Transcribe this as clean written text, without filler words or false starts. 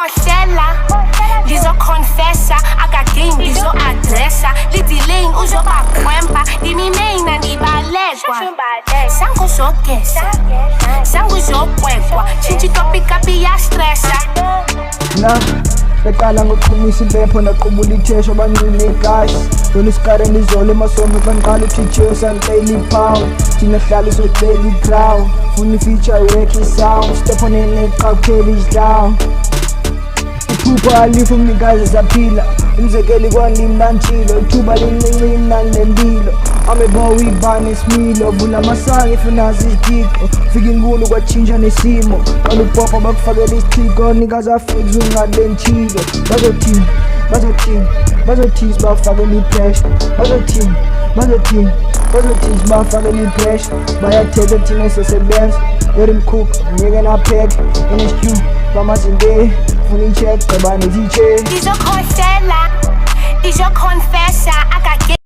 Ngizokhohlela, ngizoconfessa, akadingi ngizo-adressa, lidilane uzobakwempa, ngimimaina ndibalekwa, sanguzogesa, sanguzokwekwa, shintsha itopikapi yastressa. Beqala ngokuqhumisa impepho naqubula ithesho bancule igasi Yona isikare ngizole emasombe banqala uthitshiwe sanhleli pound Thina hlala sohleli crown Funa i-feature work sound Step on neqapheli isidlawu Iphupha alifu umnikazi zaphila Umzekeli kwalimi nantshilo Ithuba lincinci imnani lempilo Amebo uyibhane isimilo Vula masangi funazi isitixo Fika inkulu kwatshintsha nesimo Qala upopa bakufakela isithiko Nikazi afix ungalentshilo Bazothini sibafakela ipressure Bazothini sibafakela ipressure Bayathetha thina sesebenza Let him cook, ngeke napheke In a stew, bamazinde Funa i-check, qabane i-check Ngizokhohlela